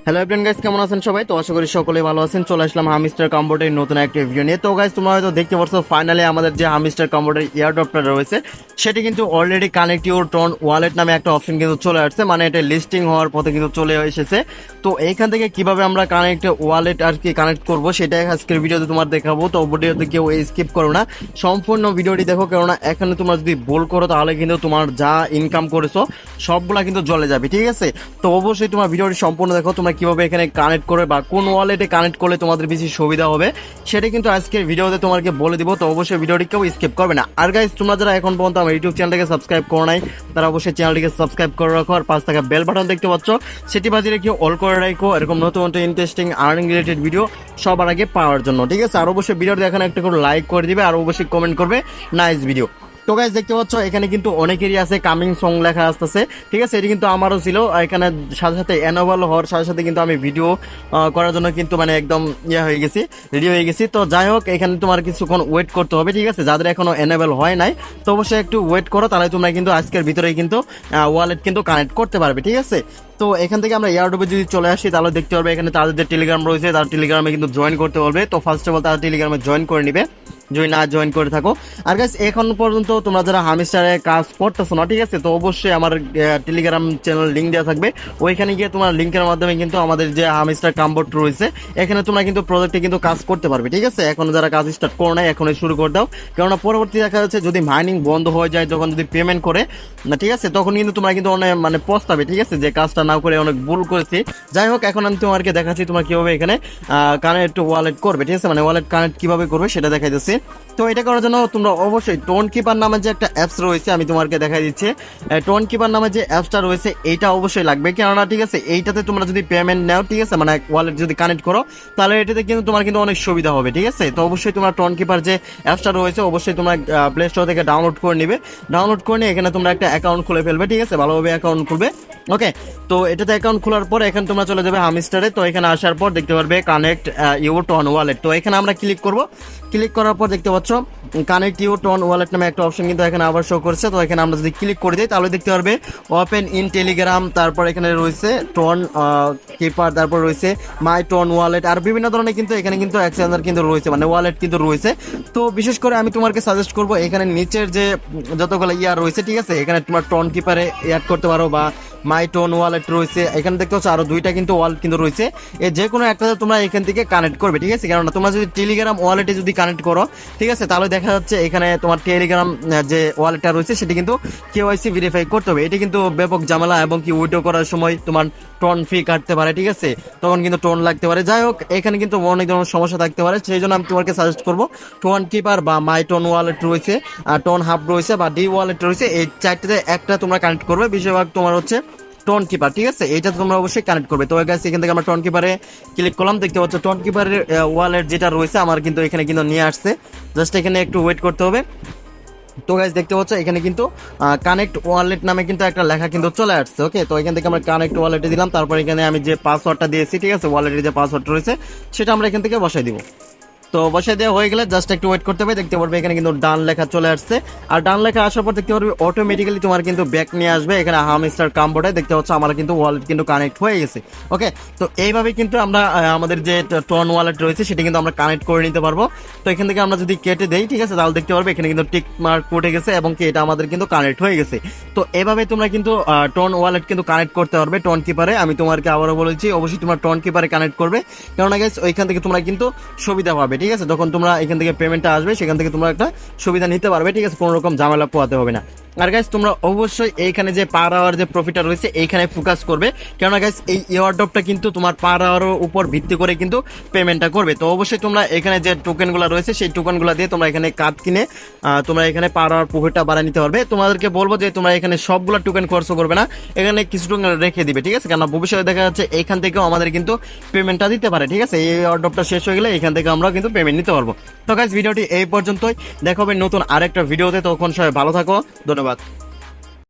Hello everyone guys, কেমন আছেন সবাই? তো আশা করি সকলেই ভালো আছেন। চলে আসলাম হামিস্টার কম্বোর্ডের নতুন একটা ভিডিও নিয়ে। তো গাইস, তোমরা হয়তো দেখতে পাচ্ছ ফাইনালি আমাদের যে হামিস্টার কম্বোর্ডের এয়ারড্রপটা রয়েছে সেটি কিন্তু already connect your TON wallet নামে একটা অপশন কিন্তু চলে আসছে, মানে এটা লিস্টিং হওয়ার পথে কিন্তু চলে এসেছে। তো এইখান থেকে কিভাবে আমরা কানেক্ট ওয়ালেট আর কি কানেক্ট করব সেটাই আজকের ভিডিওতে তোমার দেখাবো। তো ভিডিওতে কেউ স্কিপ করো না, সম্পূর্ণ ভিডিওটি দেখো, কেননা এখানে তোমরা যদি ভুল করো তাহলে কিন্তু তোমার যা ইনকাম করেছো সবগুলা কিন্তু জ্বলে যাবে, ঠিক আছে? তো অবশ্যই তোমার ভিডিওটি সম্পূর্ণ দেখো, তোমরা কিভাবে এখানে কানেক্ট করবে বা কোন ওয়ালেটে কানেক্ট করলে তোমাদের বেশি সুবিধা হবে সেটা কিন্তু আজকের ভিডিওতে তোমাকে বলে দিব। তো অবশ্যই ভিডিওটি কেউ স্কিপ করবে না। আর গাইস, তোমরা যারা এখন পর্যন্ত আমার ইউটিউব চ্যানেলটাকে সাবস্ক্রাইব করো নাই তারা অবশ্যই চ্যানেলটিকে সাবস্ক্রাইব করে রাখো, আর পাঁচ টাকা বেল বাটন দেখতে পাচ্ছ সেটি বাজিয়ে রেখে অল করে রাখো, এরকম নতুন নতুন ইন্টারেস্টিং আর্নিং রিলেটেড ভিডিও সবার আগে পাওয়ার জন্য, ঠিক আছে? আর অবশ্যই ভিডিওটি এখানে একটা করে লাইক করে দিবে আর অবশ্যই কমেন্ট করবে নাইস ভিডিও। তো গাইস, দেখতে পাচ্ছ এখানে কিন্তু অনেকেরই আছে কামিং সং লেখা আসতেছে, ঠিক আছে? এটি কিন্তু আমারও ছিল। এখানে সাথে সাথে এনোভেল হওয়ার সাথে সাথে কিন্তু আমি ভিডিও করার জন্য কিন্তু মানে একদম হয়ে গেছি, রেডি হয়ে গেছি। তো যাই হোক, এখানে তোমার কিছুক্ষণ ওয়েট করতে হবে, ঠিক আছে? যাদের এখনো এনেবল হয় নাই তো অবশ্যই একটু ওয়েট করো, তাহলে তোমরা কিন্তু আজকের ভিতরেই কিন্তু ওয়ালেট কিন্তু কানেক্ট করতে পারবে, ঠিক আছে? তো এখান থেকে আমরা এয়ারড্রপে যদি চলে আসি তাহলে দেখতে পারবে এখানে তাদের যে টেলিগ্রাম রয়েছে তার টেলিগ্রামে কিন্তু জয়েন করতে পারবে। তো ফার্স্ট অফ অল তারা টেলিগ্রামে জয়েন করে নিবে যদি না জয়েন করে থাকো। আর গাইস, এখন পর্যন্ত তোমরা যারা হামিস্টারে কাজ করতেছো না, ঠিক আছে, তো অবশ্যই আমার টেলিগ্রাম চ্যানেল লিঙ্ক দেওয়া থাকবে, ওইখানে গিয়ে তোমার লিঙ্কের মাধ্যমে কিন্তু আমাদের যে হামিস্টার কাম্বোর্ড রয়েছে এখানে তোমরা কিন্তু প্রজেক্টে কিন্তু কাজ করতে পারবে, ঠিক আছে? এখন যারা কাজ স্টার্ট করো নাই এখনই শুরু করে দাও, কেননা পরবর্তী দেখা যাচ্ছে যদি মাইনিং বন্ধ হয়ে যায় তখন যদি পেমেন্ট করে না, ঠিক আছে, তখন কিন্তু তোমরা কিন্তু অনেক মানে পস্তাবে, ঠিক আছে, যে কাজটা না করে অনেক ভুল করেছি। যাই হোক, এখন আমি তোমাকে দেখাচ্ছি তোমরা কিভাবে এখানে কানেক্ট ওয়ালেট করবে, ঠিক আছে? মানে ওয়ালেট কানেক্ট কিভাবে করবে সেটা দেখাই যাচ্ছে। তো এটা করার জন্য তোমরা অবশ্যই টোন কিপার নামে যে একটা অ্যাপস রয়েছে আমি তোমাকে দেখাই দিচ্ছি, টোন কিপার নামে যে অ্যাপসটা রয়েছে এইটা অবশ্যই লাগবে, কেননা ঠিক আছে এইটাতে তোমরা যদি পেমেন্ট নাও, ঠিক আছে, মানে ওয়ালেট যদি কানেক্ট করো তাহলে এটাতে কিন্তু তোমার কিন্তু অনেক সুবিধা হবে, ঠিক আছে? তো অবশ্যই তোমরা টোন কিপার যে অ্যাপসটা রয়েছে অবশ্যই তোমরা প্লে স্টোর থেকে ডাউনলোড করে নিবে। ডাউনলোড করে নিয়ে এখানে তোমরা একটা অ্যাকাউন্ট খুলে ফেলবে, ঠিক আছে? ভালোভাবে অ্যাকাউন্ট খুলবে, ওকে? তো এটাতে অ্যাকাউন্ট খোলার পর এখানে তোমরা চলে যাবে হামিস্টারে। তো এখানে আসার পর দেখতে পারবে কানেক্ট ইউর টন ওয়ালেট। তো এখানে আমরা ক্লিক করব, ক্লিক করার পর দেখতে পাচ্ছ কানেক্ট ইউর টন ওয়ালেট নামে একটা অপশন কিন্তু এখানে আবার শো করছে। তো এখানে আমরা যদি ক্লিক করে দিই তাহলে দেখতে পারবে ওপেন ইন টেলিগ্রাম, তারপর এখানে রয়েছে টন কিপার, তারপর রয়েছে মাই টন ওয়ালেট, আর বিভিন্ন ধরনের কিন্তু এখানে কিন্তু এক্সচেঞ্জার কিন্তু রয়েছে, মানে ওয়ালেট কিন্তু রয়েছে। তো বিশেষ করে আমি তোমাকে সাজেস্ট করবো এখানে নিচের যে যতগুলো ইয়ার রয়েছে, ঠিক আছে, এখানে তোমার টন কিপারে অ্যাড করতে পারো বা মাই টোন ওয়ালেট রয়েছে, এখানে দেখতে পাচ্ছ আরো দুইটা কিন্তু ওয়ালেট কিন্তু রয়েছে, এই যে কোনো একটা তোমরা এখান থেকে কানেক্ট করবে, ঠিক আছে? কেননা তোমরা যদি টেলিগ্রাম ওয়ালেটে যদি কানেক্ট করো, ঠিক আছে, তাহলে দেখা যাচ্ছে এখানে তোমার টেলিগ্রাম যে ওয়ালেটটা রয়েছে সেটি কিন্তু কেওয়াইসি ভেরিফাই করতে হবে। এটি কিন্তু ব্যাপক ঝামেলা, এবং কি উইথড্র করার সময় তোমার টোন ফি কাটতে পারে, ঠিক আছে, তখন কিন্তু টোন লাগতে পারে। যাই হোক, এখানে কিন্তু অনেক ধরনের সমস্যা থাকতে পারে, সেই জন্য আমি তোমাকে সাজেস্ট করবো টোন কিপার বা মাই টোন ওয়ালেট রয়েছে, আর টোন হাব রয়েছে বা ডি ওয়ালেট রয়েছে, এই চারটাতে একটা তোমরা কানেক্ট করবে। বেশিরভাগ তোমার হচ্ছে টোন কিপার, ঠিক আছে, এইটা তোমরা অবশ্যই কানেক্ট করবে। তো গাইস, এখান থেকে আমরা টোন কিপারে ক্লিক করলাম, দেখতে পাচ্ছ টোন কিপারের ওয়ালেট যেটা রয়েছে আমার কিন্তু এখানে কিন্তু নিয়ে আসছে, জাস্ট এখানে একটু ওয়েট করতে হবে। তো গাইস, দেখতে পাচ্ছ এখানে কিন্তু কানেক্ট ওয়ালেট নামে কিন্তু একটা লেখা কিন্তু চলে আসছে, ওকে? তো এখান থেকে আমরা কানেক্ট ওয়ালেটে দিলাম, তারপর এখানে আমি যে পাসওয়ার্ডটা দিয়েছি, ঠিক আছে, ওয়ালেটের যে পাসওয়ার্ড রয়েছে সেটা আমরা এখান থেকে বসাই দিব। তো বসে দেওয়া হয়ে গেলে জাস্ট একটু ওয়েট করতে হবে, দেখতে পারবে এখানে কিন্তু ডান লেখা চলে আসছে। আর ডান লেখা আসার পর দেখতে পারবে অটোমেটিক্যালি তোমার কিন্তু ব্যাক নিয়ে আসবে এখানে হামিস্টার কাম্বোর্ডে। দেখতে পাচ্ছ আমার কিন্তু ওয়ালেট কিন্তু কানেক্ট হয়ে গেছে, ওকে? তো এইভাবে কিন্তু আমরা আমাদের যে টন ওয়ালেট রয়েছে সেটা কিন্তু আমরা কানেক্ট করে নিতে পারবো। তো এখান থেকে আমরা যদি কেটে দেই, ঠিক আছে, তাহলে দেখতে পারবে এখানে কিন্তু টিক মার্ক উঠে গেছে এবং কি এটা আমাদের কিন্তু কানেক্ট হয়ে গেছে। তো এভাবে তোমরা কিন্তু টন ওয়ালেট কিন্তু কানেক্ট করতে পারবে টন কিপারে। আমি তোমাকে আবারও বলেছি অবশ্যই তোমরা টন কিপারে কানেক্ট করবে, কেননা গাইস ওইখান থেকে তোমরা কিন্তু সুবিধা পাবে, ঠিক আছে? যখন তোমরা এখান থেকে পেমেন্টটা আসবে সেখান থেকে তোমরা একটা সুবিধা নিতে পারবে, ঠিক আছে? কোনো রকম ঝামেলা পোহাতে হবে না। আর গাইস, তোমরা অবশ্যই এইখানে যে পার আওয়ার যে প্রফিটটা রয়েছে এইখানে ফোকাস করবে, কেননা গাইস এই এয়ারড্রপটা কিন্তু তোমার পার আওয়ারের উপর ভিত্তি করে কিন্তু পেমেন্টটা করবে। তো অবশ্যই তোমরা এখানে যে টোকেনগুলো রয়েছে সেই টোকেনগুলো দিয়ে তোমরা এখানে কার্ড কিনে তোমরা এখানে পার আওয়ার প্রফিটটা বাড়ায় নিতে পারবে। তোমাদেরকে বলবো যে তোমরা এখানে সবগুলো টোকেন খরচ করবে না, এখানে কিছু টোকেন রেখে দিবে, ঠিক আছে? কেননা ভবিষ্যতে দেখা যাচ্ছে এইখান থেকেও আমাদের কিন্তু পেমেন্টটা দিতে পারে, ঠিক আছে? এই এয়ারড্রপটা শেষ হয়ে গেলে এখান থেকে আমরা কিন্তু পেমেন্ট নিতে পারবো। তো গাইস, ভিডিওটি এই পর্যন্তই, দেখা হবে নতুন আরেকটা ভিডিওতে, তখন সবাই ভালো থাকো, ধন্যবাদ।